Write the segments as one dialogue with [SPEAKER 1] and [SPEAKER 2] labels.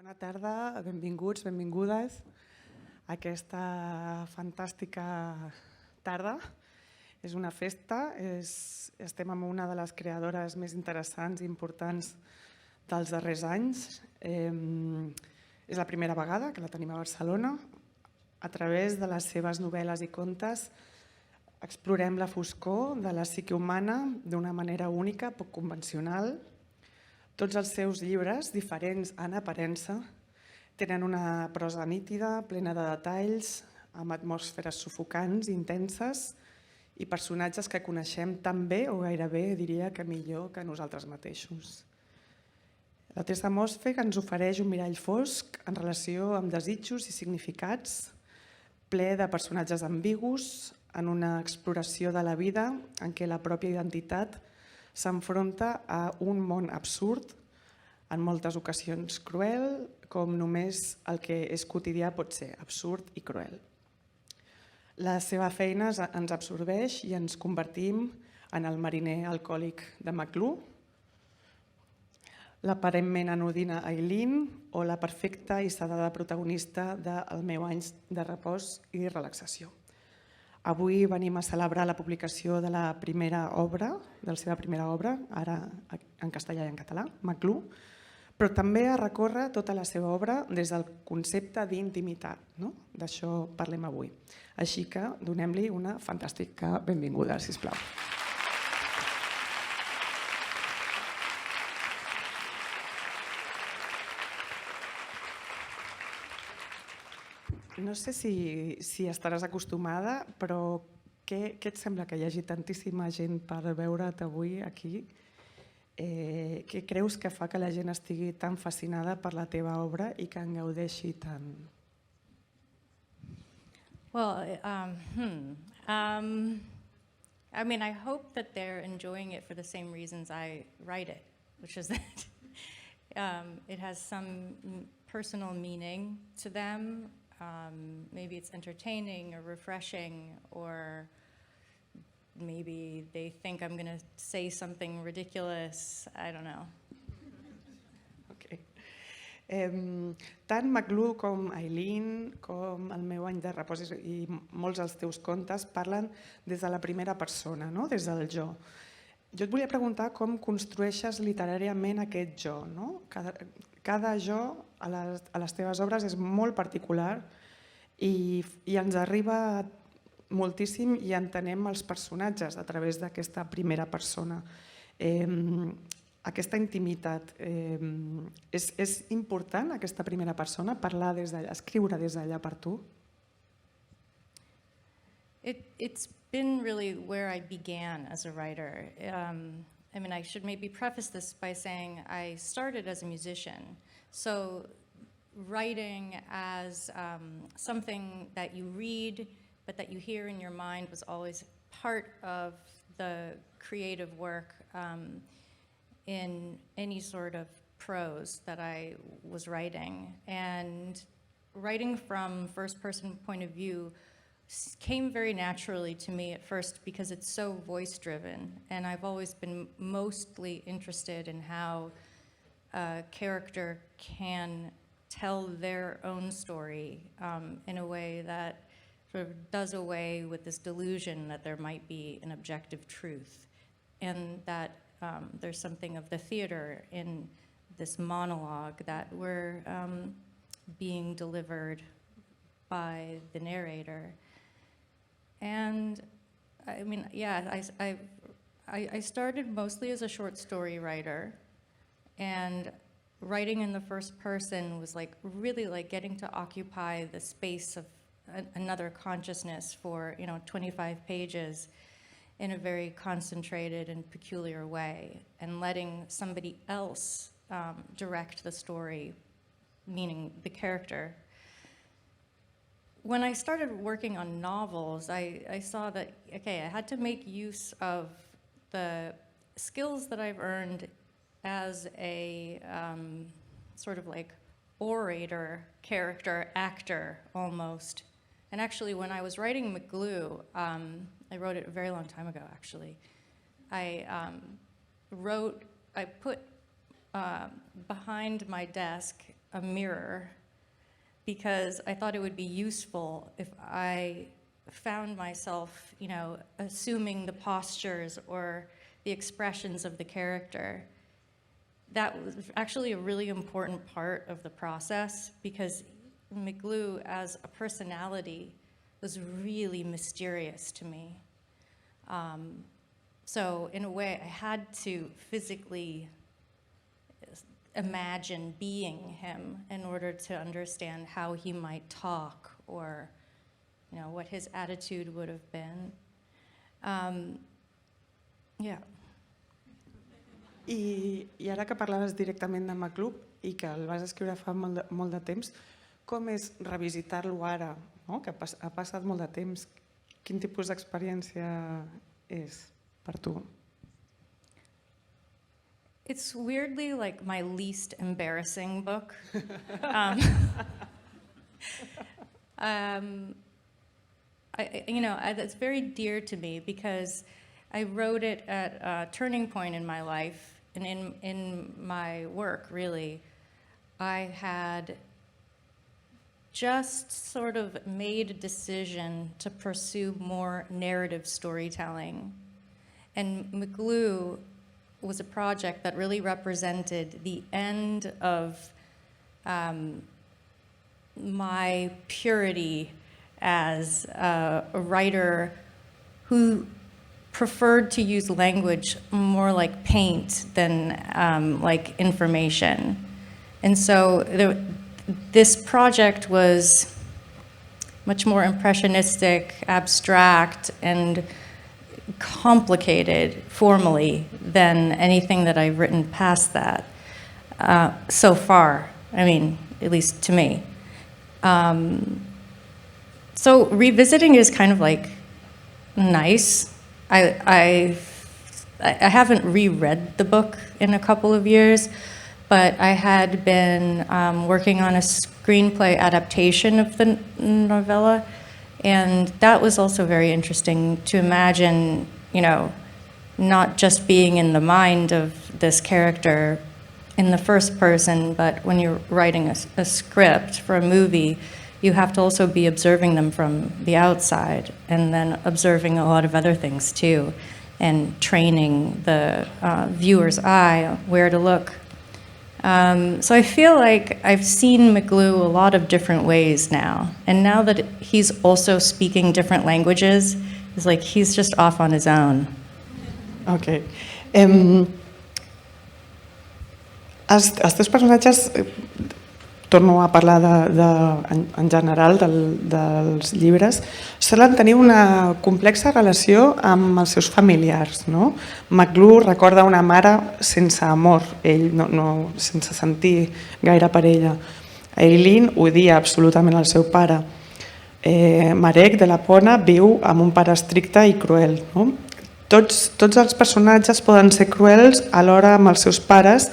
[SPEAKER 1] Bona tarda, benvinguts, benvingudes a aquesta fantàstica tarda. És una festa, estem amb una de les creadores més interessants i importants dels darrers anys. És la primera vegada que la tenim a Barcelona. A través de les seves novel·les i contes explorem la foscor de la psique humana d'una manera única, poc convencional. Tots els seus llibres, diferents en aparença, tenen una prosa nítida, plena de detalls, amb atmosferes sufocants, intenses i personatges que coneixem tan bé o gairebé, diria que millor que nosaltres mateixos. L'Ottessa Moshfegh ens ofereix un mirall fosc en relació amb desitjos i significats, ple de personatges ambigus, en una exploració de la vida en què la pròpia identitat s'enfronta a un món absurd, en moltes ocasions cruel, com només el que és quotidià pot ser, absurd i cruel. La seva feina ens absorbeix i ens convertim en el mariner alcohòlic de McGlue, l'aparentment anodina Eileen o la perfecta i sedada protagonista del meu anys de repòs i relaxació. Avui venim a celebrar la publicació de la seva primera obra, ara en castellà i en català, McGlue, però també a recórrer tota la seva obra des del concepte d'intimitat. D'això parlem avui. Així que donem-li una fantàstica benvinguda, sisplau. No sé si estaràs acostumada, però què et sembla que hi hagi tantíssima gent per veure't avui aquí? Què creus que fa que la gent estigui tan fascinada per la teva obra i que en gaudeixi tant?
[SPEAKER 2] Well, I mean, I hope that they're enjoying it for the same reasons I write it, which is that it has some personal meaning to them. Maybe it's entertaining or refreshing, or maybe they think I'm going to say something ridiculous. I don't know.
[SPEAKER 1] Okay. Tant McGlue com Eileen, com el meu any de repòs i molts dels teus contes parlen des de la primera persona, des del jo. Jo et volia preguntar com construeixes literàriament aquest jo. Cada jo a les teves obres és molt particular i ens arriba moltíssim i entenem els personatges a través d'aquesta primera persona. Aquesta intimitat, és important aquesta primera persona, parlar des d'allà, escriure des d'allà per tu?
[SPEAKER 2] It's been really where I began as a writer. I mean, I should maybe preface this by saying I started as a musician. So writing as something that you read but that you hear in your mind was always part of the creative work in any sort of prose that I was writing. And writing from first-person point of view came very naturally to me at first because it's so voice-driven, and I've always been mostly interested in how a character can tell their own story in a way that sort of does away with this delusion that there might be an objective truth, and that there's something of the theater in this monologue that we're being delivered by the narrator. And I mean, yeah, I started mostly as a short story writer, and writing in the first person was really getting to occupy the space of another consciousness for 25 pages in a very concentrated and peculiar way, and letting somebody else direct the story, meaning the character. When I started working on novels, I saw that, okay, I had to make use of the skills that I've earned as a sort of orator, character, actor, almost. And actually, when I was writing McGlue, I wrote it a very long time ago, actually. I put behind my desk a mirror, because I thought it would be useful if I found myself, assuming the postures or the expressions of the character. That was actually a really important part of the process, because McGlue as a personality was really mysterious to me. So in a way, I had to physically imagine being him in order to understand how he might talk, or what his attitude would have been. Yeah.
[SPEAKER 1] I ara que parlaves directament de McGlue i que el vas escriure fa molt de temps, com és revisitar-lo ara, no? Que ha passat molt de temps? Quin tipus d'experiència és per tu?
[SPEAKER 2] It's weirdly like my least embarrassing book. That's very dear to me, because I wrote it at a turning point in my life and in my work, really. I had just sort of made a decision to pursue more narrative storytelling. And McGlue was a project that really represented the end of my purity as a writer who preferred to use language more like paint than like information. And so this project was much more impressionistic, abstract, and complicated formally than anything that I've written past that so far. I mean, at least to me. So revisiting is kind of like nice. I haven't reread the book in a couple of years, but I had been working on a screenplay adaptation of the novella, and that was also very interesting to imagine, not just being in the mind of this character in the first person, but when you're writing a script for a movie, you have to also be observing them from the outside, and then observing a lot of other things too, and training the viewer's eye where to look. So I feel like I've seen McGlue a lot of different ways now, and now that he's also speaking different languages, it's like he's just off on his own.
[SPEAKER 1] Okay. Els teus personatges, torno a parlar en general dels llibres, solen tenir una complexa relació amb els seus familiars, no? McGlue recorda una mare sense amor, ell sense sentir gaire per ella. Eileen odia absolutament el seu pare. Marek, de la Pona, viu amb un pare estricte i cruel, no? Tots els personatges poden ser cruels alhora amb els seus pares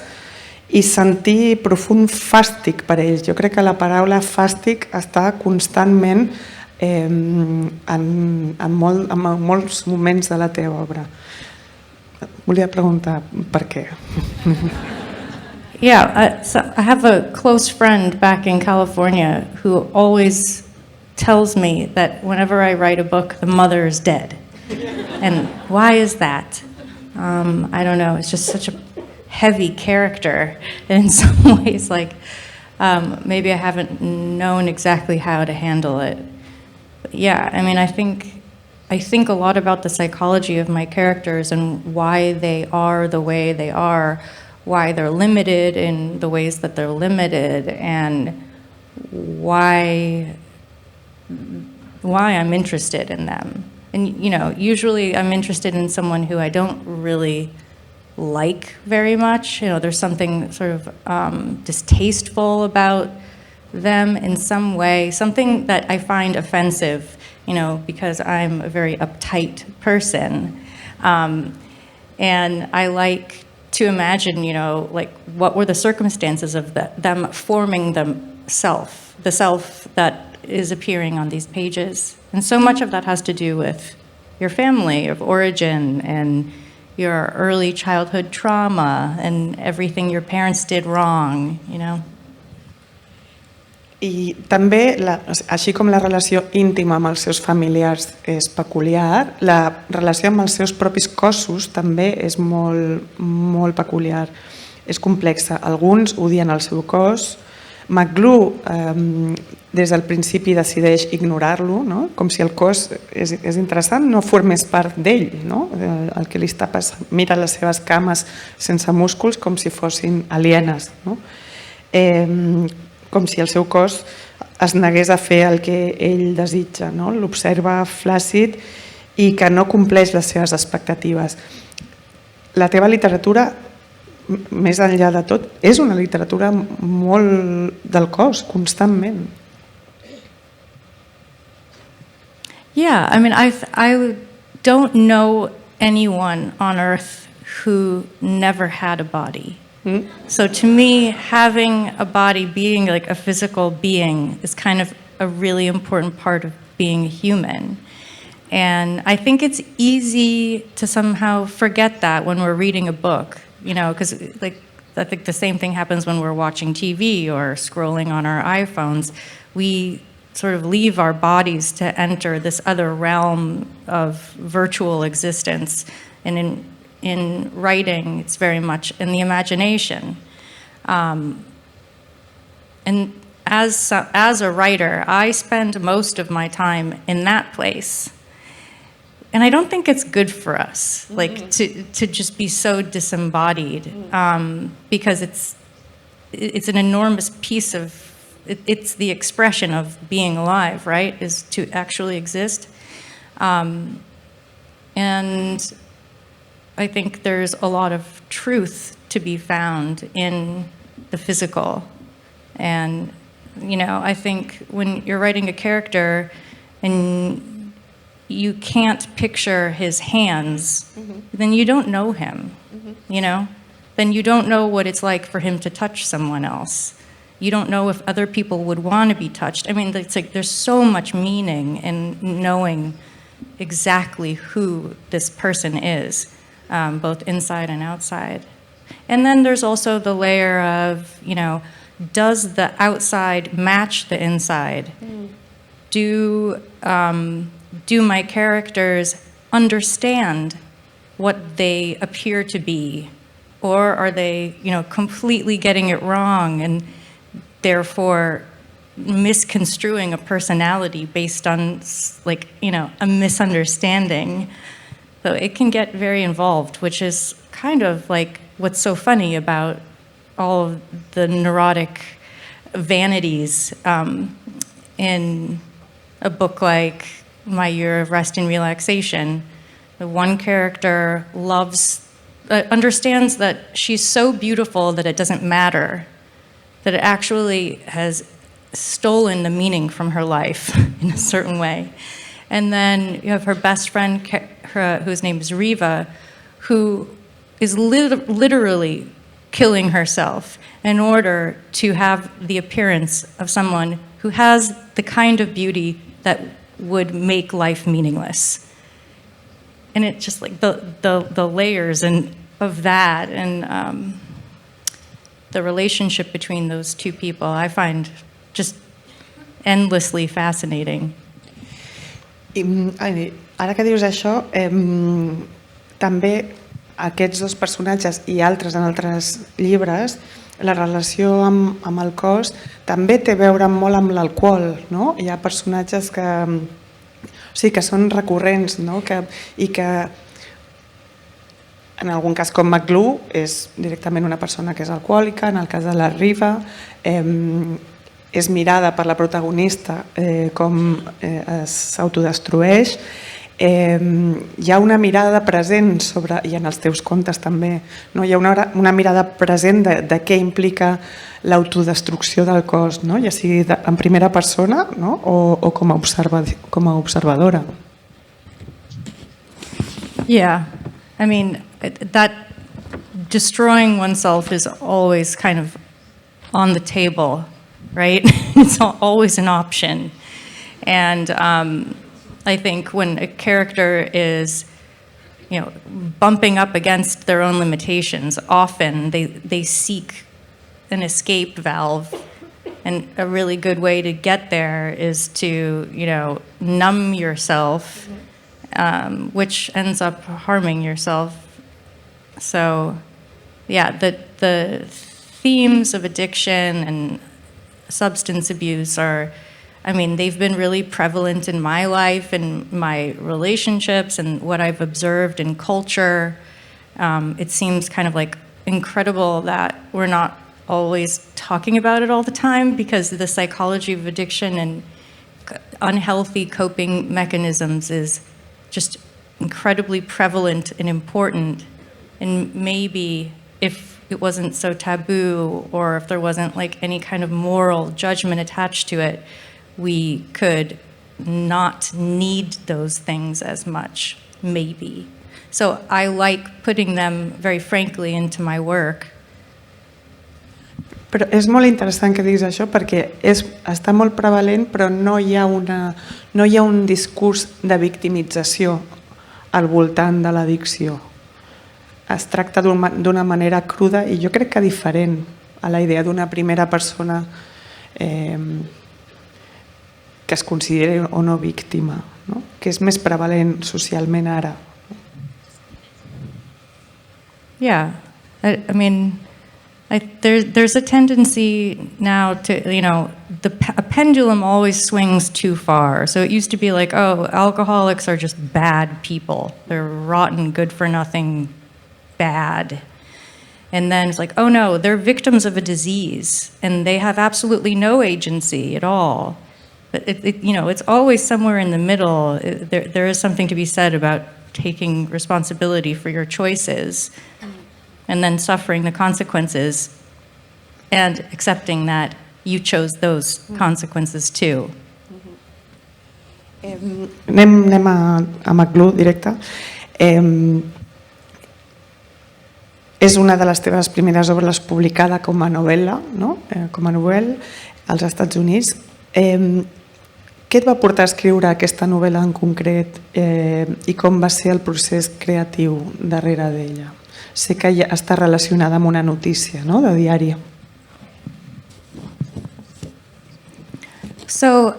[SPEAKER 1] i sentir profund fàstic per ells. Jo crec que la paraula fàstic està constantment en molts moments de la teva obra. Volia preguntar per què.
[SPEAKER 2] Yeah, so I have a close friend back in California who always tells me that whenever I write a book, the mother is dead. And why is that? I don't know, it's just such a heavy character, and in some ways, like, maybe I haven't known exactly how to handle it. But yeah, I mean, I think a lot about the psychology of my characters and why they are the way they are, why they're limited in the ways that they're limited, and why I'm interested in them. And, usually I'm interested in someone who I don't really like very much. There's something sort of distasteful about them in some way, something that I find offensive, because I'm a very uptight person. And I like to imagine, like, what were the circumstances of them forming the self that is appearing on these pages. And so much of that has to do with your family of origin and your early childhood trauma and everything your parents did wrong,
[SPEAKER 1] I també, així com la relació íntima amb els seus familiars és peculiar, la relació amb els seus propis cossos també és molt peculiar. És complexa. Alguns odien el seu cos. McGlue, des del principi, decideix ignorar-lo, no? Com si el cos, és interessant, no formés part d'ell, no? El que li està passant. Mira les seves cames sense músculs com si fossin alienes, no? Com si el seu cos es negués a fer el que ell desitja, no? L'observa flàcid i que no compleix les seves expectatives. La teva literatura, més enllà de tot, és una literatura molt del cos, constantment.
[SPEAKER 2] Yeah, I mean, I don't know anyone on earth who never had a body. So to me, having a body, being like a physical being, is kind of a really important part of being human. And I think it's easy to somehow forget that when we're reading a book, you know, because like I think the same thing happens when we're watching TV or scrolling on our iPhones. We sort of leave our bodies to enter this other realm of virtual existence. And in writing, it's very much in the imagination. And as a writer, I spend most of my time in that place. And I don't think it's good for us, like to just be so disembodied, because it's an enormous piece of, it's the expression of being alive, right, is to actually exist. And I think there's a lot of truth to be found in the physical. And, you know, I think when you're writing a character and you can't picture his hands, then you don't know him, you know? Then you don't know what it's like for him to touch someone else. You don't know if other people would want to be touched. I mean, it's like there's so much meaning in knowing exactly who this person is, both inside and outside. And then there's also the layer of, you know, does the outside match the inside? Do my characters understand what they appear to be? Or are they, you know, completely getting it wrong and therefore misconstruing a personality based on, like, you know, a misunderstanding? So it can get very involved, which is kind of like what's so funny about all of the neurotic vanities in a book like My Year of Rest and Relaxation. The one character understands that she's so beautiful that it doesn't matter, that it actually has stolen the meaning from her life in a certain way. And then you have her best friend, whose name is Riva, who is literally killing herself in order to have the appearance of someone who has the kind of beauty that would make life meaningless. And it's just like the layers of that and the relationship between those two people, I find just endlessly fascinating.
[SPEAKER 1] Ara que dius això, també aquests dos personatges i altres en altres llibres, la relació amb el cos també té a veure molt amb l'alcohol, no? Hi ha personatges que, o sigui, que són recurrents, no? I que en algun cas com McGlue és directament una persona que és alcohòlica, en el cas de la Riva és mirada per la protagonista com s'autodestrueix. Hi ha una mirada present sobre, i en els teus contes també, no? Hi ha una mirada present de què implica l'autodestrucció del cos, no? Ja sigui en primera persona, no? O com a observadora.
[SPEAKER 2] Yeah, I mean, that destroying oneself is always kind of on the table, right? It's always an option. And I think when a character is, you know, bumping up against their own limitations, often they seek an escape valve And a really good way to get there is to, numb yourself, which ends up harming yourself. So, yeah, the themes of addiction and substance abuse they've been really prevalent in my life and my relationships and what I've observed in culture. It seems kind of like incredible that we're not always talking about it all the time, because the psychology of addiction and unhealthy coping mechanisms is just incredibly prevalent and important. And maybe if it wasn't so taboo, or if there wasn't like any kind of moral judgment attached to it, we could not need those things as much, maybe. So I like putting them very frankly into my work.
[SPEAKER 1] Però és molt interessant que diguis això, perquè està molt prevalent, però no hi ha un discurs de victimització al voltant de l'addicció. Es tracta d'una manera cruda i jo crec que diferent a la idea d'una primera persona que es consideri o no víctima, no? Que és més prevalent socialment ara.
[SPEAKER 2] Yeah, there's a tendency now to, a pendulum always swings too far. So it used to be like, oh, alcoholics are just bad people. They're rotten, good for nothing, bad. And then it's like, oh no, they're victims of a disease and they have absolutely no agency at all. But it's always somewhere in the middle. There is something to be said about taking responsibility for your choices and then suffering the consequences and accepting that you chose those consequences too.
[SPEAKER 1] Anem a McGlue directe. És una de les teves primeres obres publicada com a novel·la, no? Com a novel·la als Estats Units. Què et va portar a escriure aquesta novel·la en concret i com va ser el procés creatiu darrere d'ella? Sé que ja està relacionada amb una notícia, no?, de diari.
[SPEAKER 2] So,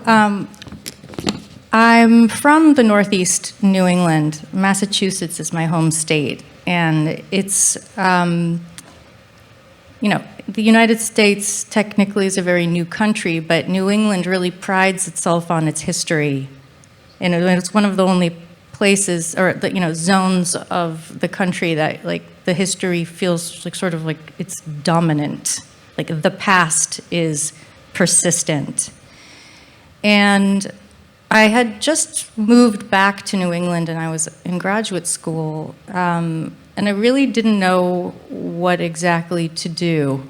[SPEAKER 2] I'm from the Northeast New England. Massachusetts is my home state. And it's, the United States technically is a very new country, but New England really prides itself on its history. And it's one of the only places, or zones of the country that the history feels sort of like it's dominant. Like the past is persistent. And I had just moved back to New England and I was in graduate school, and I really didn't know what exactly to do.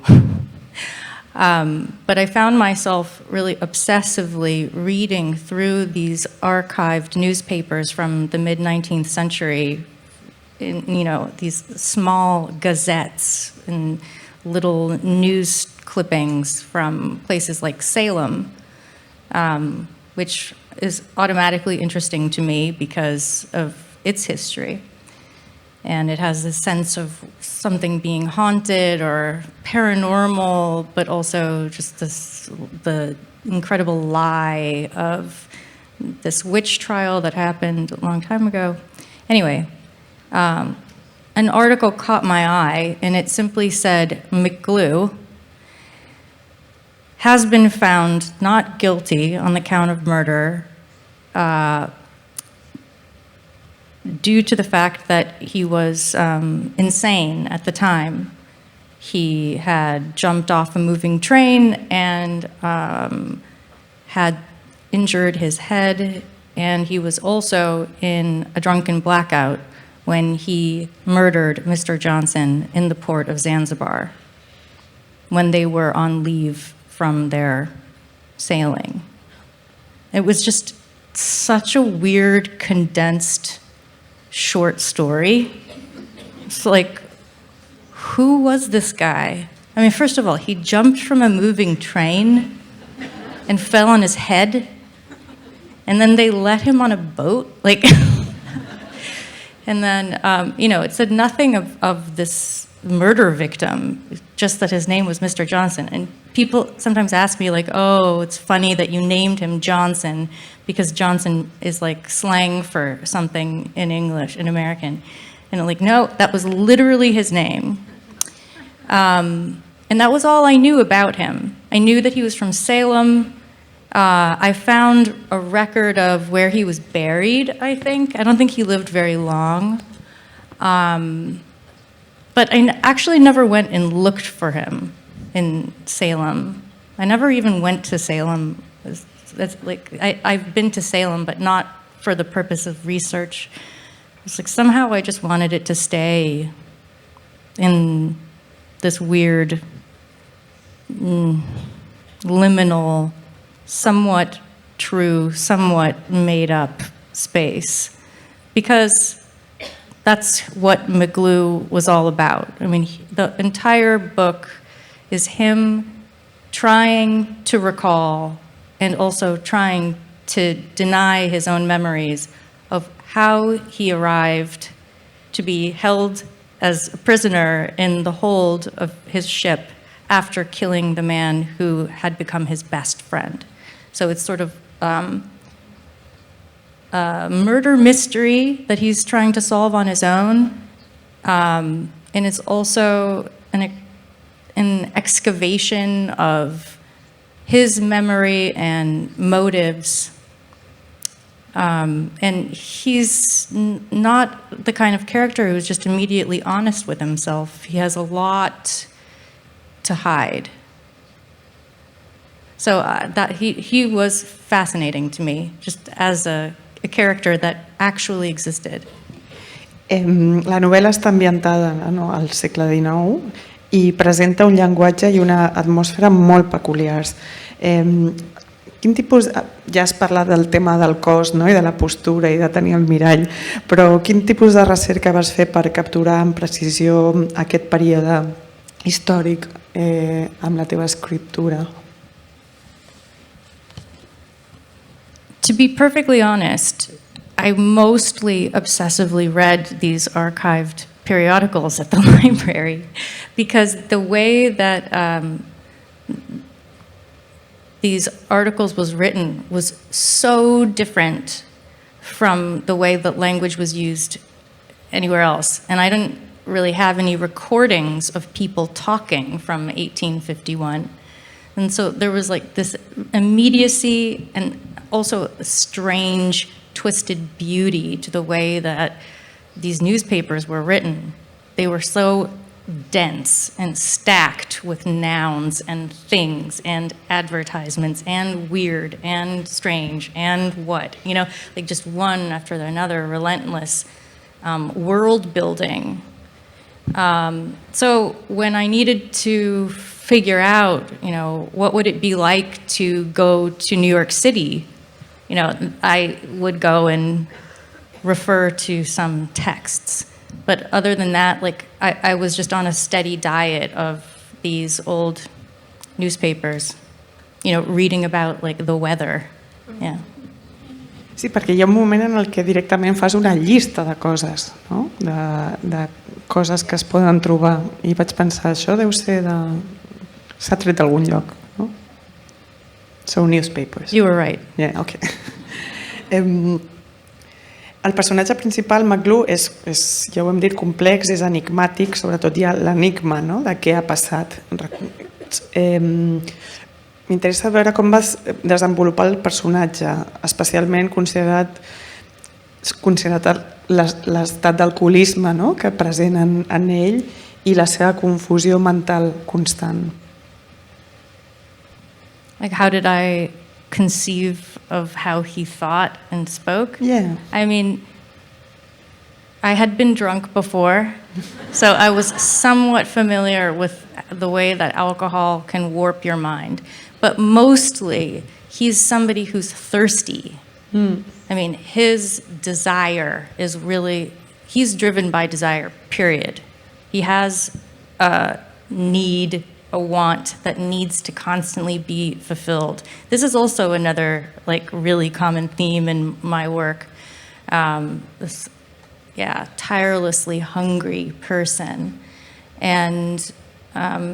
[SPEAKER 2] But I found myself really obsessively reading through these archived newspapers from the mid-19th century, these small gazettes and little news clippings from places like Salem, which is automatically interesting to me because of its history. And it has this sense of something being haunted or paranormal, but also just the incredible lie of this witch trial that happened a long time ago. Anyway, an article caught my eye, and it simply said, McGlue has been found not guilty on the count of murder due to the fact that he was insane at the time. He had jumped off a moving train and had injured his head, and he was also in a drunken blackout when he murdered Mr. Johnson in the port of Zanzibar when they were on leave from their sailing. It was just such a weird, condensed, short story. It's like, who was this guy? I mean, first of all, he jumped from a moving train and fell on his head, and then they let him on a boat, like, and then, it said nothing of this murder victim, just that his name was Mr. Johnson. And people sometimes ask me like, oh, it's funny that you named him Johnson because Johnson is like slang for something in English, in American. And I'm like, no, that was literally his name. And that was all I knew about him. I knew that he was from Salem. I found a record of where he was buried, I think. I don't think he lived very long. But I actually never went and looked for him in Salem. I never even went to Salem. I've been to Salem, but not for the purpose of research. It's like somehow I just wanted it to stay in this weird, liminal, somewhat true, somewhat made up space. Because that's what McGlue was all about. I mean, the entire book is him trying to recall and also trying to deny his own memories of how he arrived to be held as a prisoner in the hold of his ship after killing the man who had become his best friend. So it's sort of a murder mystery that he's trying to solve on his own. And it's also an excavation of his memory and motives. And he's not the kind of character who's just immediately honest with himself. He has a lot to hide. So that he was fascinating to me, just as a character that actually existed.
[SPEAKER 1] La novel·la està ambientada al segle XIX i presenta un llenguatge i una atmosfera molt peculiars. Quin tipus, ja has parlat del tema del cos i de la postura i de tenir el mirall, però quin tipus de recerca vas fer per capturar amb precisió aquest període històric amb la teva escriptura?
[SPEAKER 2] To be perfectly honest, I mostly obsessively read these archived periodicals at the library because the way that these articles was written was so different from the way that language was used anywhere else. And I didn't really have any recordings of people talking from 1851. And so there was like this immediacy and also a strange, twisted beauty to the way that these newspapers were written. They were so dense and stacked with nouns and things and advertisements and weird and strange and what, like just one after another, relentless world building. So when I needed to figure out, what would it be like to go to New York City, I would go and refer to some texts. But other than that, like I was just on a steady diet of these old newspapers, reading about like the weather. Yeah.
[SPEAKER 1] Sí, perquè hi ha un moment en el que directament fas una llista de coses, no? de coses que es poden trobar. I vaig pensar, això deu ser de... s'ha tret d'algun lloc, no? So, newspapers.
[SPEAKER 2] You were right.
[SPEAKER 1] Yeah, okay. El personatge principal, McGlue, és, ja ho hem dit, complex, és enigmàtic, sobretot hi ha l'enigma, no?, de què ha passat. M'interessa veure com vas desenvolupar el personatge, especialment considerat l'estat d'alcoholisme, no?, que present en ell i la seva confusió mental constant.
[SPEAKER 2] Like, how did I conceive of how he thought and spoke?
[SPEAKER 1] Yeah.
[SPEAKER 2] I mean, I had been drunk before, so I was somewhat familiar with the way that alcohol can warp your mind. But mostly, he's somebody who's thirsty. I mean, his desire is really, he's driven by desire, period. He has a need, a want that needs to constantly be fulfilled. This is also another like really common theme in my work. This, tirelessly hungry person. And,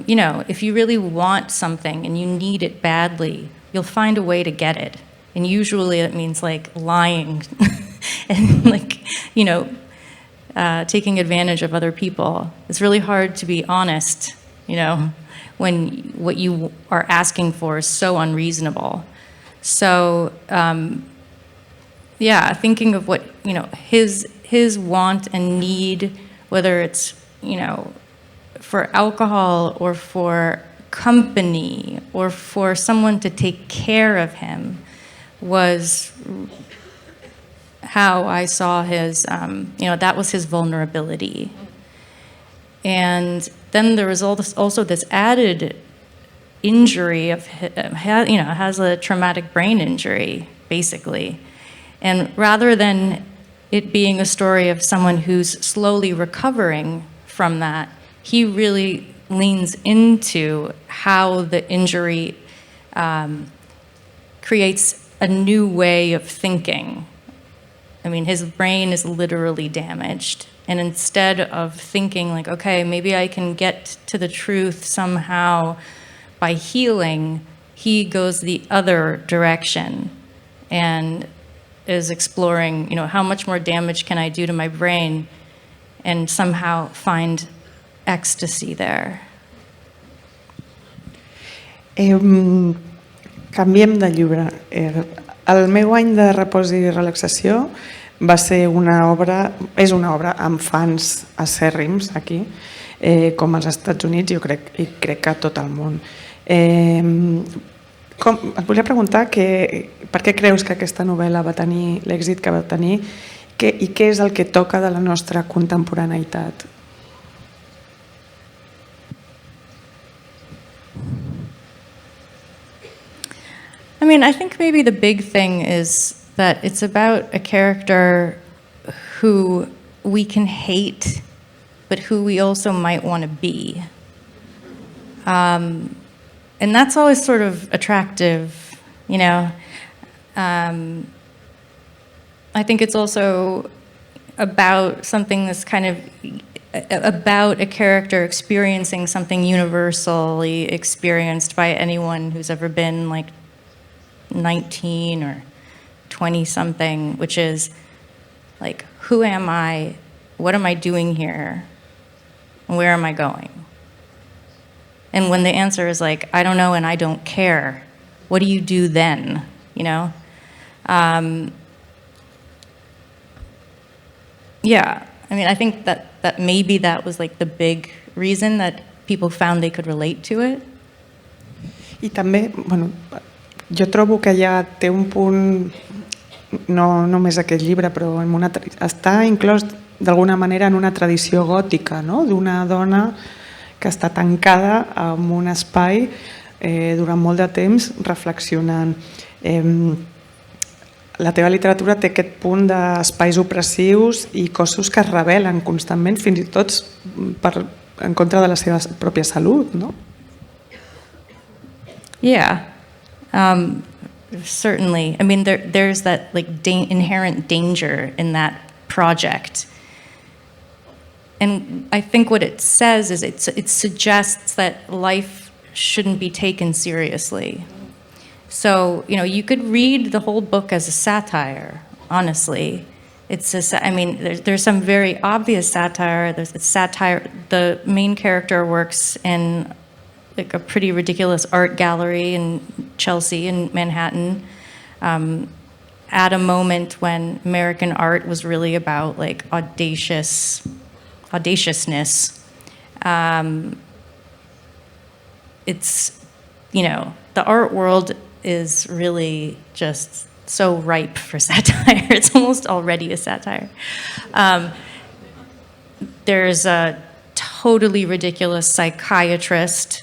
[SPEAKER 2] you know, if you really want something and you need it badly, you'll find a way to get it. And usually it means like lying and like, you know, taking advantage of other people. It's really hard to be honest, you know, when what you are asking for is so unreasonable. So, yeah, thinking of what, you know, his want and need, whether it's, you know, for alcohol or for company or for someone to take care of him, was how I saw his, you know, that was his vulnerability. And then there was also this added injury of, you know, has a traumatic brain injury, basically. And rather than it being a story of someone who's slowly recovering from that, he really leans into how the injury creates a new way of thinking. I mean, his brain is literally damaged. And instead of thinking like, okay, maybe I can get to the truth somehow by healing, he goes the other direction and is exploring, you know, how much more damage can I do to my brain and somehow find ecstasy there.
[SPEAKER 1] Canviem de llibre. El meu any de repòs i relaxació va ser una obra, és una obra amb fans acèrrims aquí, com als Estats Units, jo crec, i crec que a tot el món. Et volia preguntar per què creus que aquesta novel·la va tenir l'èxit que va tenir i què és el que toca de la nostra contemporaneïtat?
[SPEAKER 2] I mean, I think maybe the big thing is that it's about a character who we can hate, but who we also might want to be. And that's always sort of attractive, you know. I think it's also about something that's kind of about a character experiencing something universally experienced by anyone who's ever been like 19 or 20 something, which is like, who am I? What am I doing here? Where am I going? And when the answer is like, I don't know and I don't care, what do you do then, you know? Yeah, I mean, I think that maybe that was like the big reason that people found they could relate to it.
[SPEAKER 1] I també, bueno, jo trobo que ja té un punt, no només aquest llibre, però està inclòs d'alguna manera en una tradició gòtica, no? D'una dona que està tancada en un espai durant molt de temps reflexionant. La teva literatura té aquest punt d'espais opressius i cossos que es rebel·len constantment, fins i tot en contra de la seva pròpia salut, no?
[SPEAKER 2] Yeah, certainly. I mean, there's that like inherent danger in that project. And I think what it says is it suggests that life shouldn't be taken seriously. So, you know, you could read the whole book as a satire, honestly. I mean, there's some very obvious satire. There's satire. The main character works in like a pretty ridiculous art gallery in Chelsea in Manhattan, at a moment when American art was really about like audaciousness. It's, you know, the art world is really just so ripe for satire. It's almost already a satire. There's a totally ridiculous psychiatrist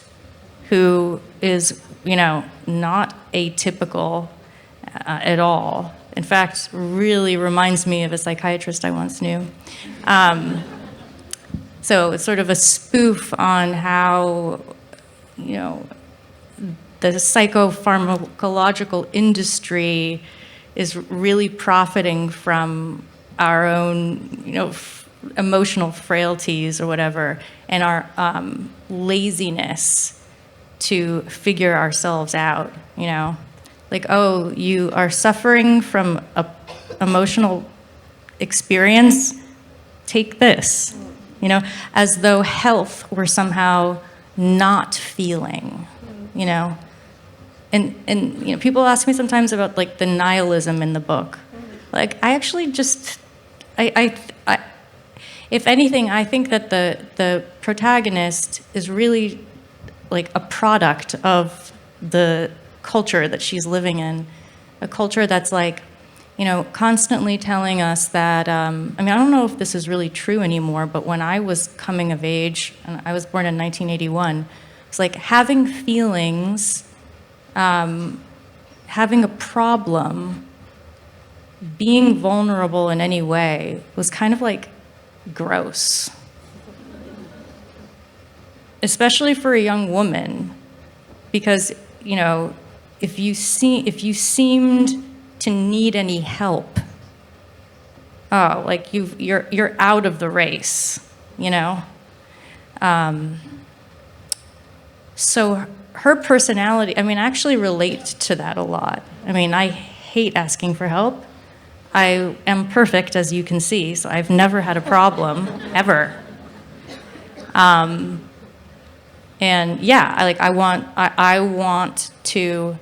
[SPEAKER 2] who is, you know, not atypical at all. In fact, really reminds me of a psychiatrist I once knew. So it's sort of a spoof on how, you know, the psychopharmacological industry is really profiting from our own, you know, emotional frailties or whatever, and our laziness to figure ourselves out, you know? Like, oh, you are suffering from a emotional experience, take this, you know? As though health were somehow not feeling, you know? And you know, people ask me sometimes about like the nihilism in the book. Like, I actually just, if anything, I think that the protagonist is really like a product of the culture that she's living in, a culture that's like, you know, constantly telling us that, I mean, I don't know if this is really true anymore, but when I was coming of age, and I was born in 1981, it's like having feelings, having a problem, being vulnerable in any way was kind of like gross. Especially for a young woman, because, you know, if you seemed to need any help, oh, like you're out of the race, you know? So her personality, I mean, I actually relate to that a lot. I mean, I hate asking for help. I am perfect, as you can see, so I've never had a problem, ever. And yeah, I want to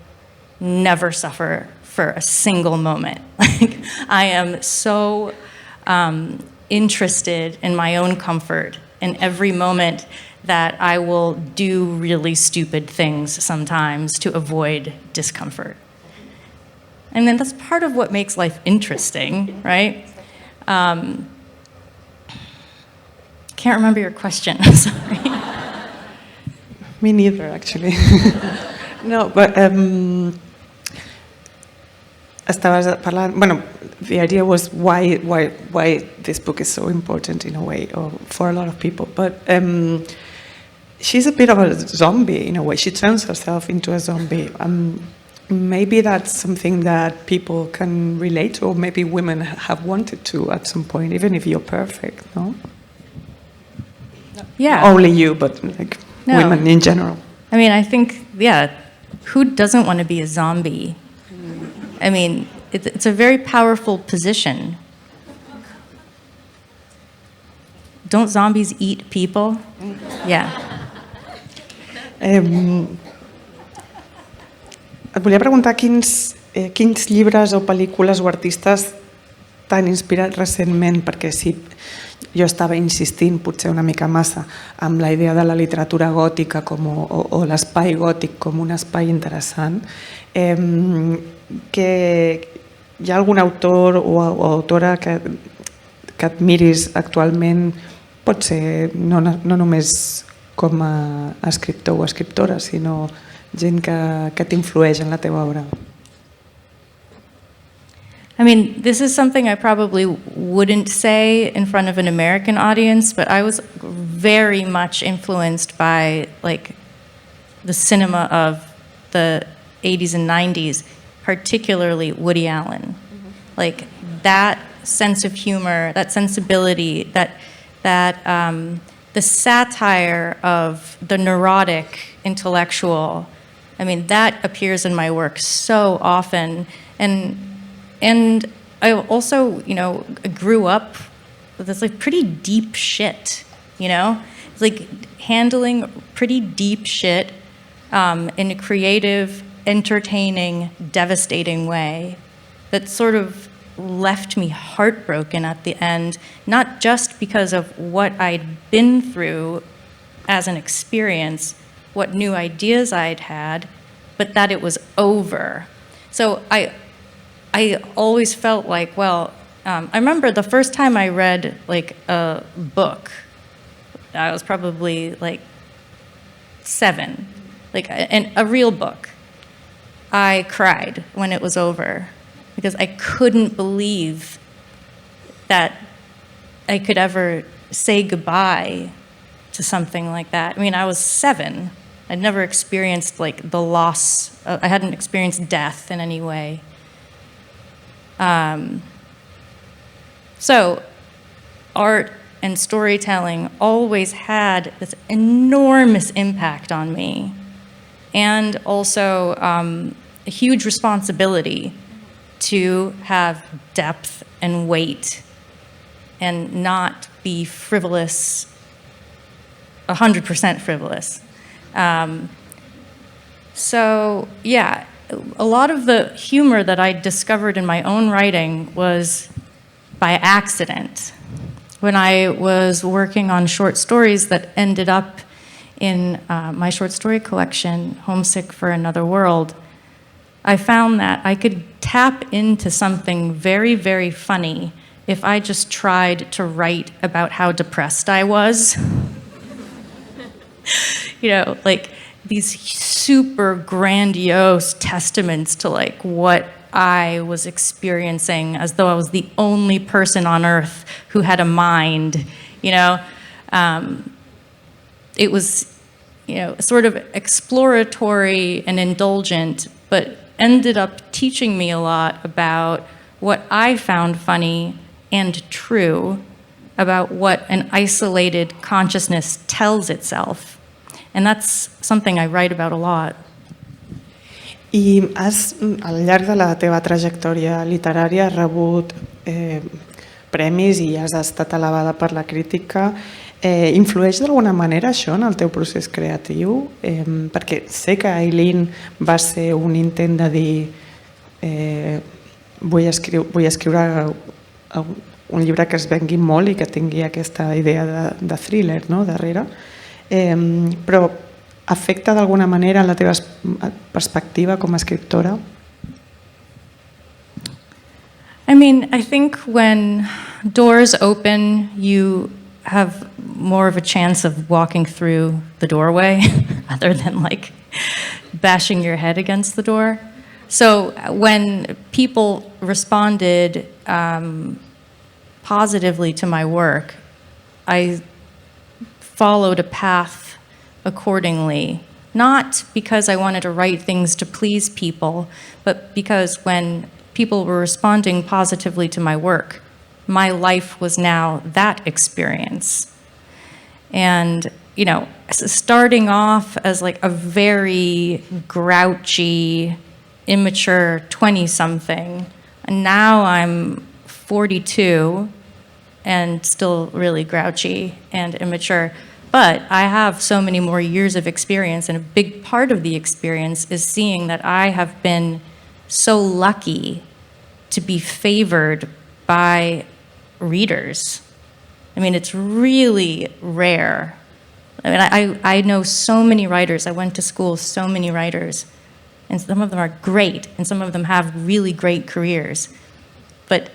[SPEAKER 2] never suffer for a single moment. Like, I am so interested in my own comfort in every moment that I will do really stupid things sometimes to avoid discomfort. And then that's part of what makes life interesting, right? Can't remember your question, I'm sorry.
[SPEAKER 1] Me neither, actually. No, but estabas parlant. Bueno, the idea was why this book is so important in a way, or for a lot of people. But she's a bit of a zombie in a way. She turns herself into a zombie. Maybe that's something that people can relate to, or maybe women have wanted to at some point, even if you're perfect, no?
[SPEAKER 2] Yeah.
[SPEAKER 1] Not only you, but like women in general.
[SPEAKER 2] I mean, I think, yeah, who doesn't want to be a zombie? I mean, it's a very powerful position. Don't zombies eat people? Yeah.
[SPEAKER 1] Et volia preguntar quins llibres o pel·lícules o artistes t'han inspirat recentment, perquè sí, jo estava insistint potser una mica massa amb la idea de la literatura gòtica o l'espai gòtic com un espai interessant, que hi ha algun autor o autora que admiris actualment, pot ser no només com a escriptor o escriptora, sinó gent que t'influeix en la teva obra.
[SPEAKER 2] I mean, this is something I probably wouldn't say in front of an American audience, but I was very much influenced by like the cinema of the 80s and 90s, particularly Woody Allen. Like that sense of humor, that sensibility, that the satire of the neurotic intellectual. I mean, that appears in my work so often. And I also, you know, grew up with this like pretty deep shit, you know? It's like handling pretty deep shit in a creative, entertaining, devastating way that sort of left me heartbroken at the end, not just because of what I'd been through as an experience, what new ideas I'd had, but that it was over. So I always felt like, well, I remember the first time I read like a book, I was probably like 7, like a real book. I cried when it was over because I couldn't believe that I could ever say goodbye to something like that. I mean, I was 7. I'd never experienced like the loss. I hadn't experienced death in any way. So art and storytelling always had this enormous impact on me, and also a huge responsibility to have depth and weight and not be frivolous, 100% frivolous. So yeah, a lot of the humor that I discovered in my own writing was by accident. When I was working on short stories that ended up in my short story collection, Homesick for Another World, I found that I could tap into something very, very funny if I just tried to write about how depressed I was. You know, like these super grandiose testaments to like what I was experiencing, as though I was the only person on earth who had a mind, you know. It was, you know, sort of exploratory and indulgent, but ended up teaching me a lot about what I found funny and true about what an isolated consciousness tells itself. And that's something I write about a lot.
[SPEAKER 1] I has, al llarg de la teva trajectòria literària, has rebut premis i has estat alabada per la crítica. Influeix d'alguna manera això en el teu procés creatiu? Perquè sé que Aileen va ser un intent de dir vull escriure un llibre que es vengui molt i que tingui aquesta idea de thriller, no, darrere. Però afecta d'alguna manera la teva perspectiva com a escriptora?
[SPEAKER 2] I mean, I think when doors open, you have more of a chance of walking through the doorway other than like bashing your head against the door. So when people responded positively to my work, I followed a path accordingly, not because I wanted to write things to please people, but because when people were responding positively to my work, my life was now that experience. And, you know, starting off as like a very grouchy, immature 20-something, and now I'm 42 and still really grouchy and immature. But I have so many more years of experience, and a big part of the experience is seeing that I have been so lucky to be favored by readers. I mean, it's really rare. I mean, I know so many writers. I went to school with so many writers, and some of them are great, and some of them have really great careers. But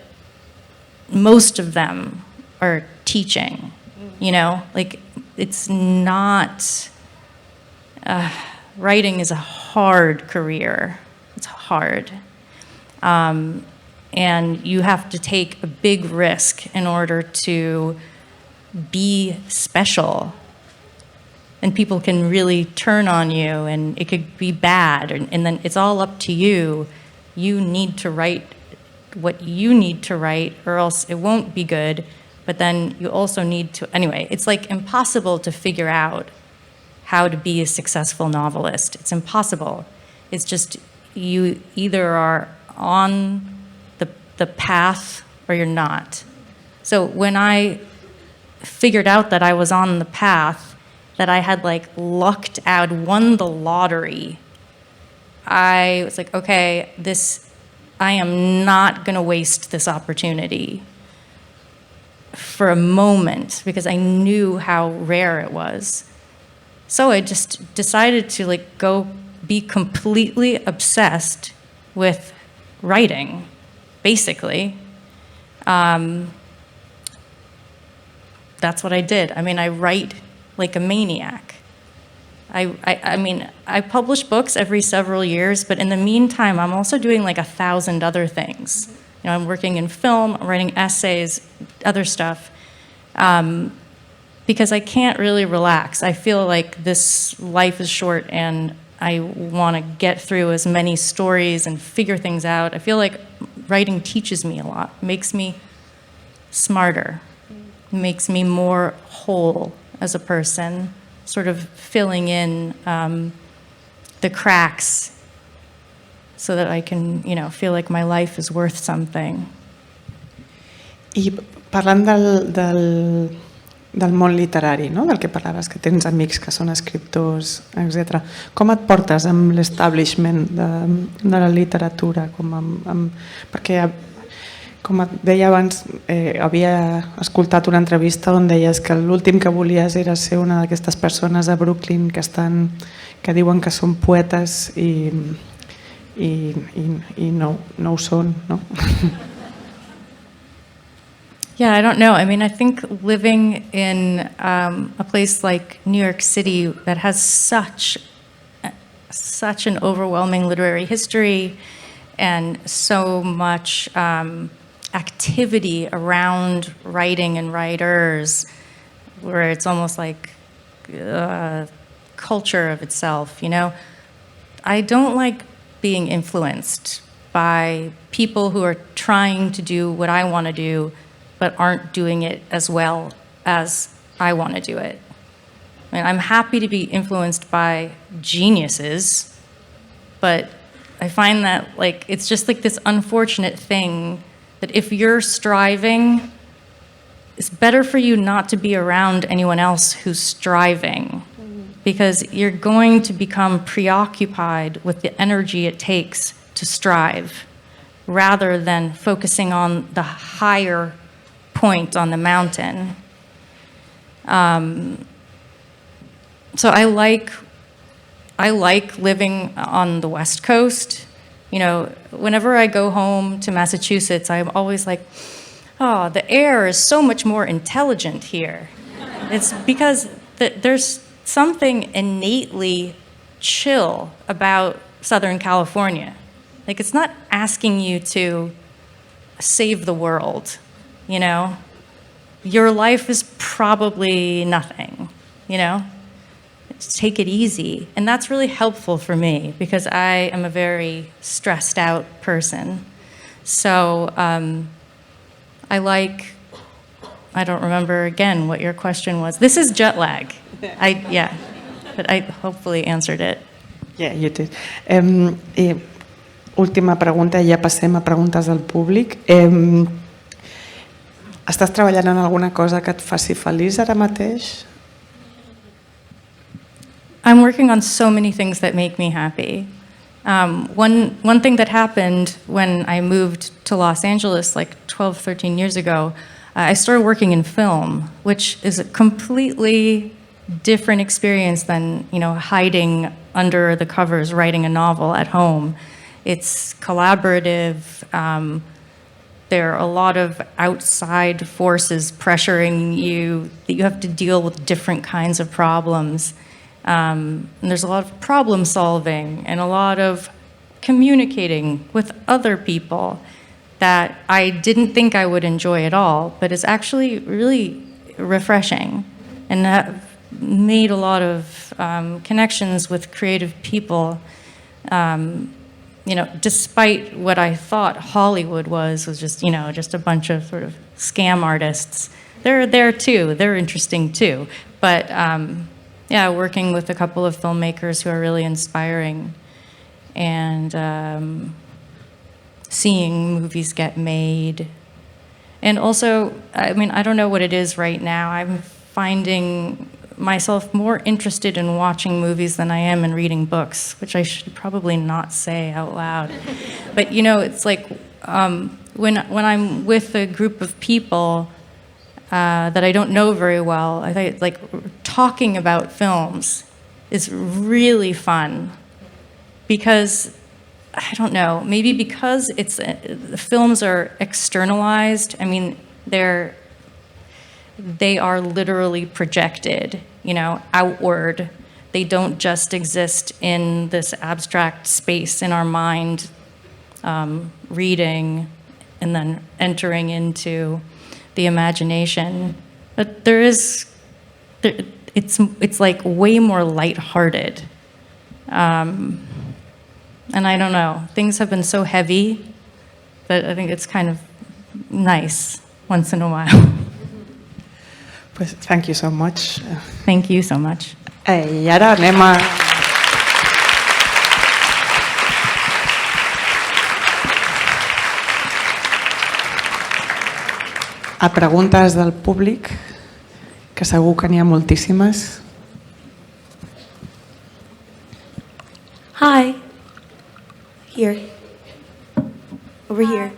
[SPEAKER 2] most of them are teaching, you know? Like, it's not, writing is a hard career. It's hard. And you have to take a big risk in order to be special. And people can really turn on you, and it could be bad, and then it's all up to you. You need to write what you need to write, or else it won't be good. But then you also need to, anyway, it's like impossible to figure out how to be a successful novelist. It's impossible. It's just you either are on the path or you're not. So when I figured out that I was on the path, that I had like lucked out, won the lottery, I was like, okay, I am not gonna waste this opportunity for a moment, because I knew how rare it was. So I just decided to like go be completely obsessed with writing, basically. That's what I did. I mean, I write like a maniac. I mean, I publish books every several years, but in the meantime, I'm also doing like 1,000 other things. You know, I'm working in film, I'm writing essays, other stuff, because I can't really relax. I feel like this life is short, and I want to get through as many stories and figure things out. I feel like writing teaches me a lot, makes me smarter. makes me more whole as a person, sort of filling in the cracks so that I can, feel like my life is worth something.
[SPEAKER 1] I parlant del món literari, no? Del que parlaves, que tens amics que són escriptors, etc. Com et portes amb l'establishment de la literatura? Perquè, com et deia abans, havia escoltat una entrevista on deies que l'últim que volies era ser una d'aquestes persones a Brooklyn que diuen que són poetes i no ho són, no?
[SPEAKER 2] Yeah, I don't know. I mean, I think living in a place like New York City that has such an overwhelming literary history and so much activity around writing and writers, where it's almost like a culture of itself, I don't like being influenced by people who are trying to do what I want to do but aren't doing it as well as I want to do it. I mean, I'm happy to be influenced by geniuses, but I find that it's just this unfortunate thing that if you're striving, it's better for you not to be around anyone else who's striving, because you're going to become preoccupied with the energy it takes to strive rather than focusing on the higher point on the mountain. So I like living on the West Coast. Whenever I go home to Massachusetts, I'm always like, oh, the air is so much more intelligent here. It's because there's something innately chill about Southern California. It's not asking you to save the world. Your life is probably nothing, Just take it easy. And that's really helpful for me because I am a very stressed out person. So I don't remember again what your question was. This is jet lag. But I hopefully answered it.
[SPEAKER 1] Yeah, you did. Última pregunta, ja passem a preguntes del públic. Estàs treballant en alguna cosa que et faci feliç ara mateix?
[SPEAKER 2] I'm working on so many things that make me happy. One thing that happened when I moved to Los Angeles 12, 13 years ago, I started working in film, which is a completely different experience than hiding under the covers writing a novel at home. It's collaborative. There are a lot of outside forces pressuring you that you have to deal with different kinds of problems. And there's a lot of problem solving and a lot of communicating with other people that I didn't think I would enjoy at all, but it's actually really refreshing. And I've made a lot of connections with creative people. Despite what I thought Hollywood was just a bunch of sort of scam artists. They're there too. They're interesting too. But working with a couple of filmmakers who are really inspiring, and seeing movies get made. And also, I don't know what it is right now. I'm finding myself more interested in watching movies than I am in reading books, which I should probably not say out loud. But it's when I'm with a group of people that I don't know very well, I think talking about films is really fun, because I don't know, maybe because the films are externalized. They are literally projected, outward. They don't just exist in this abstract space in our mind, reading and then entering into the imagination. But it's way more lighthearted. And I don't know, things have been so heavy that I think it's kind of nice once in a while.
[SPEAKER 1] Pues, thank you so much.
[SPEAKER 2] Thank you so much.
[SPEAKER 1] I ara anem a preguntes del públic, que segur que n'hi ha moltíssimes.
[SPEAKER 3] Hi. Here. Over here.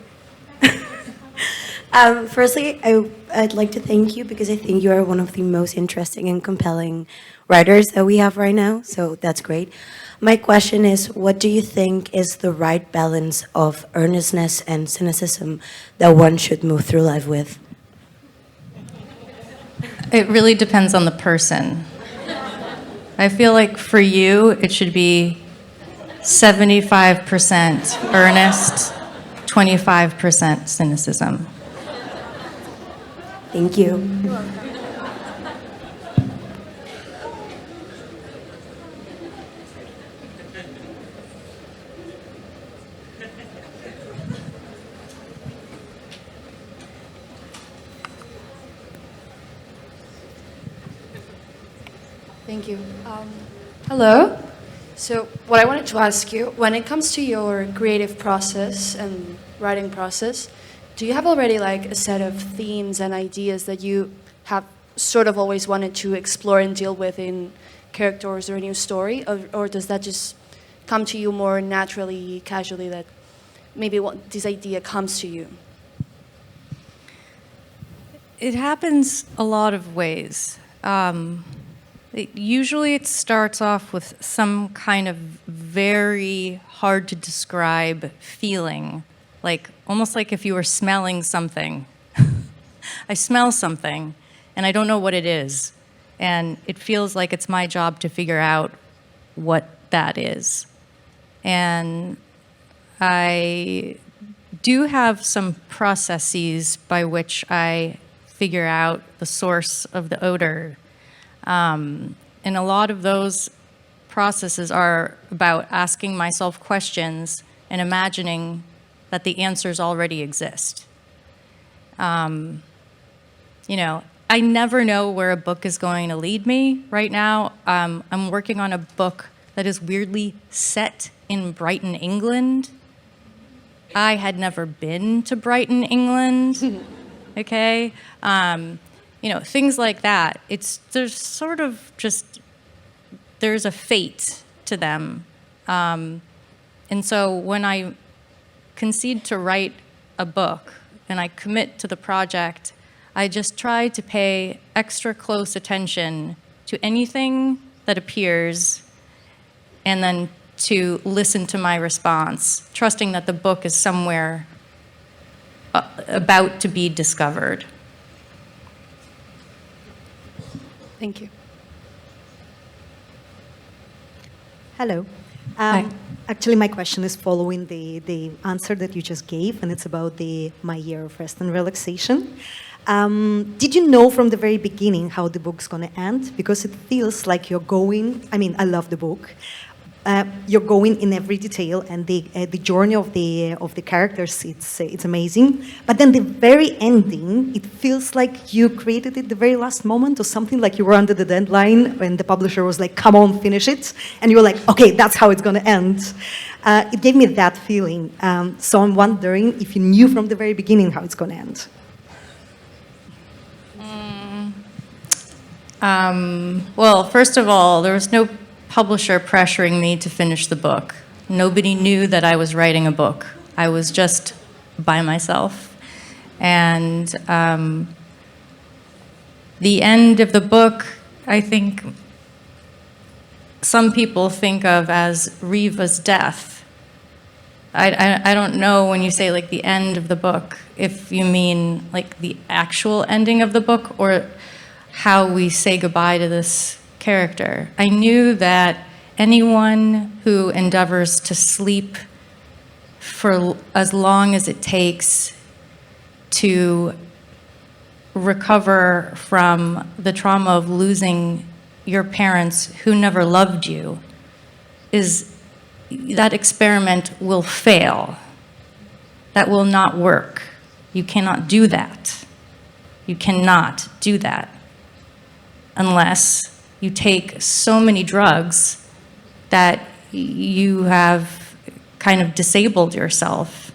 [SPEAKER 3] Firstly, I'd like to thank you because I think you are one of the most interesting and compelling writers that we have right now, so that's great. My question is, what do you think is the right balance of earnestness and cynicism that one should move through life with?
[SPEAKER 2] It really depends on the person. I feel like for you, it should be 75% earnest, 25% cynicism.
[SPEAKER 3] Thank you.
[SPEAKER 4] Thank you. Hello. So what I wanted to ask you, when it comes to your creative process and writing process, do you have already like a set of themes and ideas that you have sort of always wanted to explore and deal with in characters or a new story? Or does that just come to you more naturally, casually, that maybe this idea comes to you?
[SPEAKER 2] It happens a lot of ways. Usually it starts off with some kind of very hard to describe feeling, like almost like if you were smelling something. I smell something and I don't know what it is. And it feels like it's my job to figure out what that is. And I do have some processes by which I figure out the source of the odor. And a lot of those processes are about asking myself questions and imagining that the answers already exist. You know, I never know where a book is going to lead me. Right now, I'm working on a book that is weirdly set in Brighton, England. I had never been to Brighton, England, okay? You know, things like that. There's sort of just, there's a fate to them. And so when I concede to write a book and I commit to the project, I just try to pay extra close attention to anything that appears and then to listen to my response, trusting that the book is somewhere about to be discovered.
[SPEAKER 4] Thank you.
[SPEAKER 5] Hello.
[SPEAKER 2] Hi.
[SPEAKER 5] Actually, my question is following the answer that you just gave, and it's about my year of rest and relaxation. Did you know from the very beginning how the book's going to end? Because it feels like you're going, I mean, I love the book. You're going in every detail, and the journey of the characters, it's amazing. But then the very ending, it feels like you created it the very last moment, or something, like you were under the deadline when the publisher was like, "Come on, finish it," and you were like, "Okay, that's how it's going to end." It gave me that feeling. So I'm wondering if you knew from the very beginning how it's going to end.
[SPEAKER 2] Well, first of all, there was no publisher pressuring me to finish the book. Nobody knew that I was writing a book. I was just by myself. And the end of the book, I think some people think of as Riva's death. I don't know when you say like the end of the book, if you mean like the actual ending of the book or how we say goodbye to this character. I knew that anyone who endeavors to sleep for as long as it takes to recover from the trauma of losing your parents who never loved you, that experiment will fail. That will not work. You cannot do that. You cannot do that. unless you take so many drugs that you have kind of disabled yourself.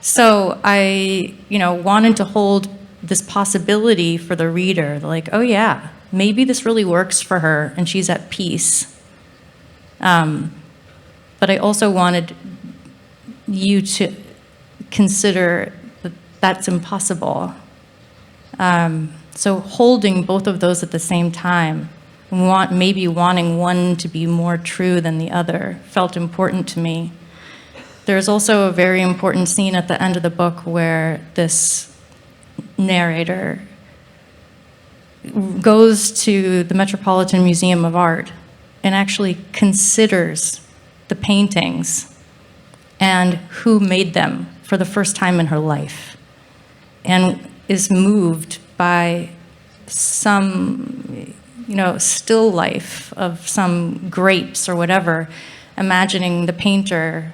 [SPEAKER 2] So I, wanted to hold this possibility for the reader, like, oh yeah, maybe this really works for her and she's at peace. But I also wanted you to consider that that's impossible. So holding both of those at the same time, maybe wanting one to be more true than the other, felt important to me. There's also a very important scene at the end of the book where this narrator goes to the Metropolitan Museum of Art and actually considers the paintings and who made them for the first time in her life, and is moved by some, still life of some grapes or whatever, imagining the painter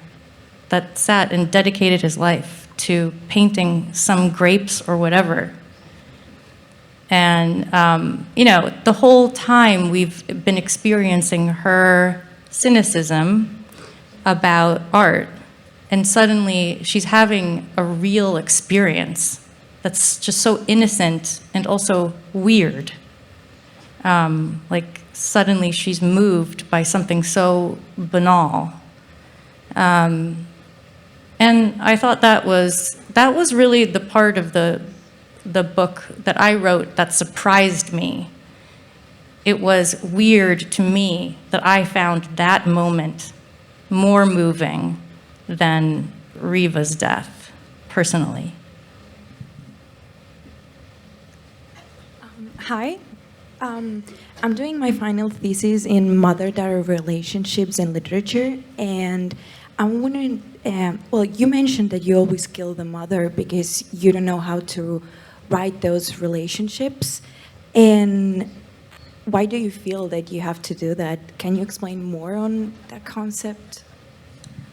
[SPEAKER 2] that sat and dedicated his life to painting some grapes or whatever. And, the whole time we've been experiencing her cynicism about art, and suddenly she's having a real experience that's just so innocent and also weird. Like suddenly she's moved by something so banal. And I thought that was really the part of the book that I wrote that surprised me. It was weird to me that I found that moment more moving than Riva's death, personally.
[SPEAKER 6] Hi. I'm doing my final thesis in mother-daughter relationships and literature, and I'm wondering, you mentioned that you always kill the mother because you don't know how to write those relationships, and why do you feel that you have to do that? Can you explain more on that concept?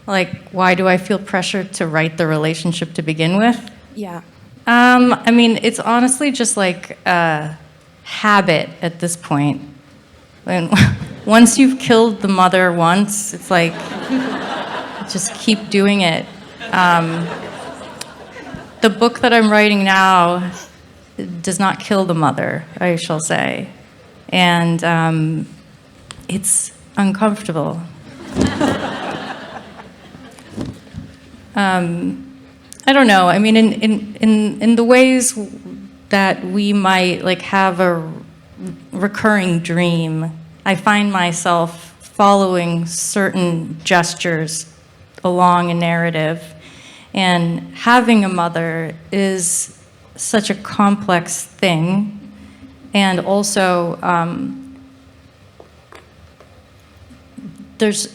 [SPEAKER 2] Like, why do I feel pressure to write the relationship to begin with?
[SPEAKER 6] Yeah.
[SPEAKER 2] It's honestly just like a habit at this point. Once you've killed the mother once, it's like, just keep doing it. The book that I'm writing now does not kill the mother, I shall say. And it's uncomfortable. I don't know. I mean, in the ways that we might like have a recurring dream, I find myself following certain gestures along a narrative, and having a mother is such a complex thing, and also there's,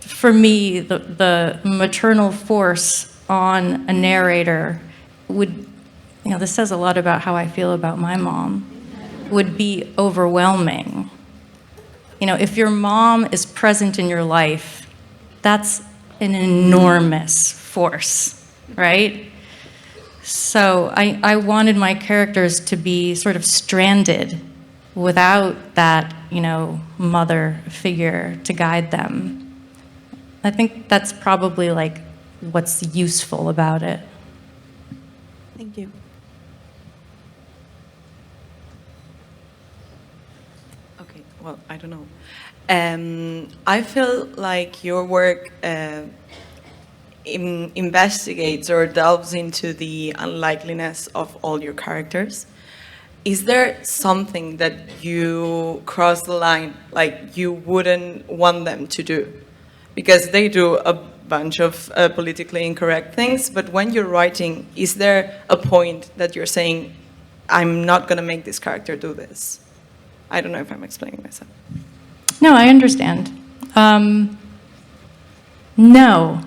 [SPEAKER 2] for me, the maternal force on a narrator would, this says a lot about how I feel about my mom, would be overwhelming. If your mom is present in your life, that's an enormous force, right? So I wanted my characters to be sort of stranded without that, mother figure to guide them. I think that's probably like what's useful about it.
[SPEAKER 6] Thank you.
[SPEAKER 7] Okay, well, I don't know. I feel like your work investigates or delves into the unlikeliness of all your characters. Is there something that you cross the line, like you wouldn't want them to do? Because they do a bunch of politically incorrect things, but when you're writing, is there a point that you're saying, I'm not going to make this character do this? I don't know if I'm explaining myself.
[SPEAKER 2] No, I understand. No,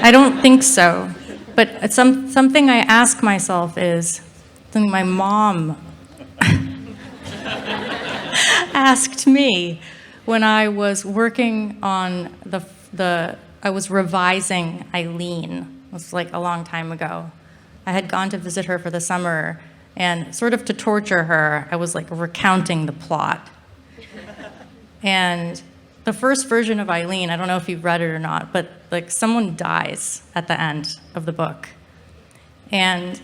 [SPEAKER 2] I don't think so. But something I ask myself is, something my mom asked me when I was working on I was revising Eileen. It was like a long time ago. I had gone to visit her for the summer, And sort of to torture her, I was like recounting the plot. And the first version of Eileen, I don't know if you've read it or not, but like someone dies at the end of the book. And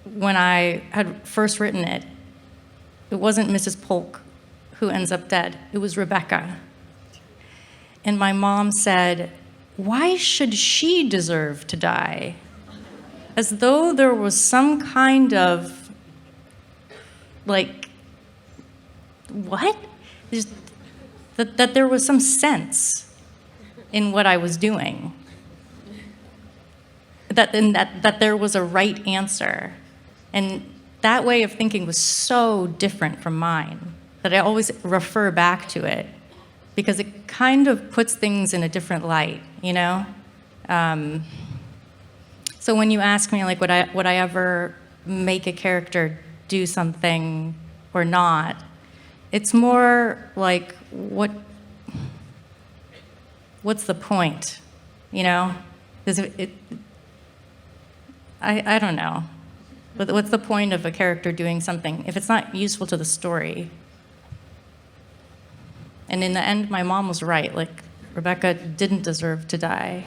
[SPEAKER 2] when I had first written it, it wasn't Mrs. Polk who ends up dead, it was Rebecca. And my mom said, "Why should she deserve to die?" As though there was some kind of, like, what? That there was some sense in what I was doing. That there was a right answer. And that way of thinking was so different from mine that I always refer back to it because it kind of puts things in a different light, you know? So when you ask me, like, would I ever make a character do something or not, it's more like, what's the point, you know? I don't know. But what's the point of a character doing something if it's not useful to the story? And in the end, my mom was right. Like, Rebecca didn't deserve to die.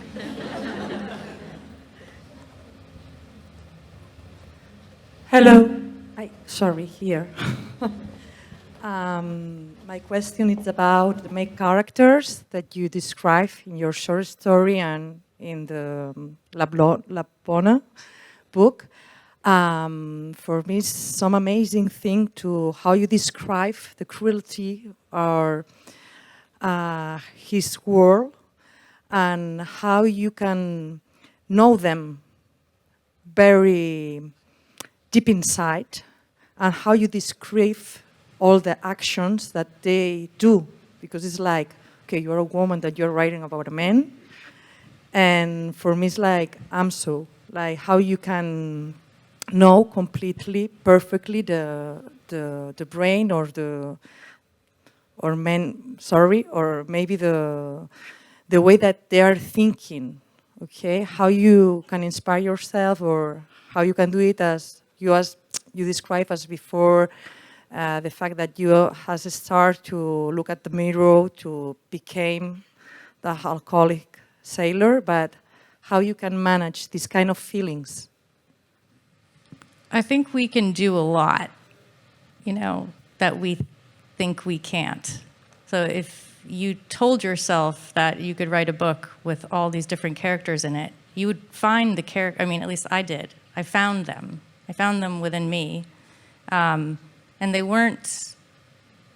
[SPEAKER 8] Hello. Sorry, here. My question is about the main characters that you describe in your short story and in the La Bona book. For me, it's some amazing thing to how you describe the cruelty or his world and how you can know them very deep inside and how you describe all the actions that they do. Because it's like, okay, you're a woman that you're writing about a man. And for me, it's like, I'm so, like how you can know completely, perfectly the brain or maybe the way that they are thinking, okay? How you can inspire yourself or how you can do it as you described as before, the fact that you has started to look at the mirror to become the alcoholic sailor, but how you can manage these kind of feelings.
[SPEAKER 2] I think we can do a lot, you know, that we think we can't. So if you told yourself that you could write a book with all these different characters in it, you would find the character, I mean, at least I did. I found them within me. And they weren't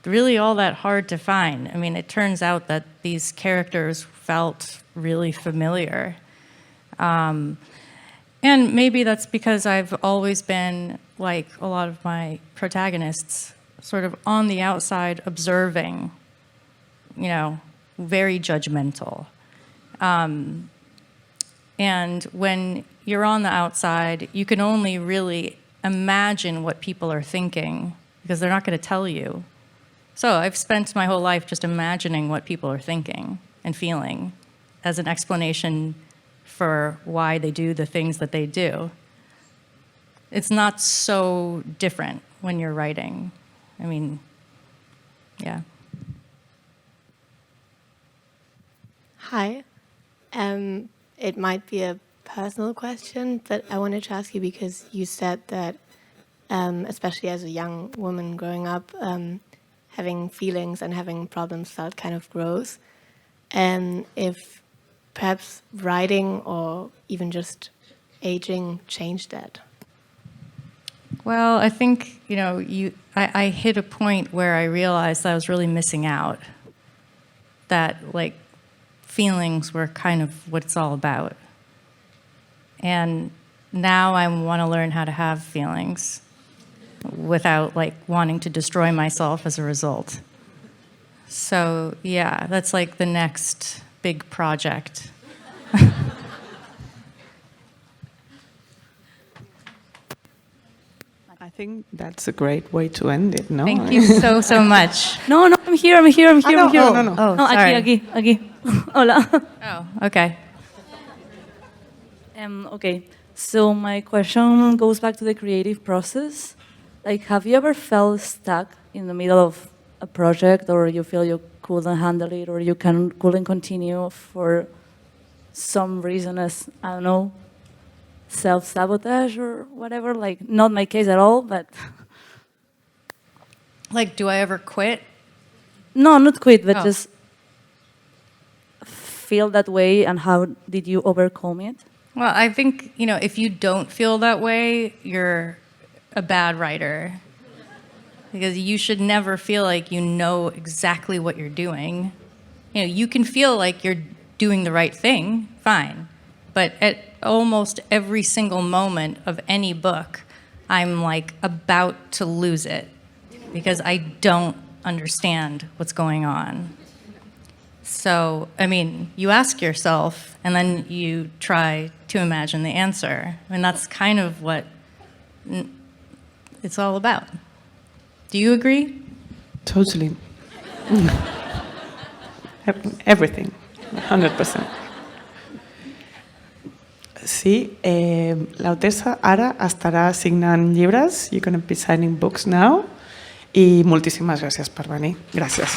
[SPEAKER 2] really all that hard to find. I mean, it turns out that these characters felt really familiar. And maybe that's because I've always been, like a lot of my protagonists, sort of on the outside observing, you know, very judgmental. And when you're on the outside, you can only really imagine what people are thinking because they're not going to tell you. So I've spent my whole life just imagining what people are thinking and feeling as an explanation for why they do the things that they do. It's not so different when you're writing. I mean, yeah.
[SPEAKER 9] Hi. It might be a personal question, but I wanted to ask you because you said that, especially as a young woman growing up, having feelings and having problems felt kind of gross. And if perhaps writing or even just aging changed that?
[SPEAKER 2] Well, I think, you know, I hit a point where I realized that I was really missing out. That, like, feelings were kind of what it's all about. And now I want to learn how to have feelings without, like, wanting to destroy myself as a result. So, yeah, that's like the next big project.
[SPEAKER 1] I think that's a great way to end it, no?
[SPEAKER 2] Thank you so much.
[SPEAKER 10] No, I'm here.
[SPEAKER 1] No.
[SPEAKER 2] Oh, sorry.
[SPEAKER 10] Aquí. Hola.
[SPEAKER 2] Oh, okay.
[SPEAKER 10] Okay, so my question goes back to the creative process. Like, have you ever felt stuck in the middle of a project, or you feel you couldn't handle it, or you couldn't continue for some reason, as, I don't know, self-sabotage or whatever? Like, not my case at all, but...
[SPEAKER 2] Like, do I ever quit?
[SPEAKER 10] No, not quit, but
[SPEAKER 2] Oh.
[SPEAKER 10] just feel that way, and how did you overcome it?
[SPEAKER 2] Well, I think, if you don't feel that way, you're a bad writer. Because you should never feel like you know exactly what you're doing. You can feel like you're doing the right thing, fine. But at almost every single moment of any book, I'm like about to lose it because I don't understand what's going on. So, you ask yourself, and then you try to imagine the answer. That's kind of what it's all about. Do you agree?
[SPEAKER 1] Totally. Everything, 100%. Sí, la Ottessa ara estarà signant llibres. You're going to be signing books now. I moltíssimes gràcies per venir. Gràcies.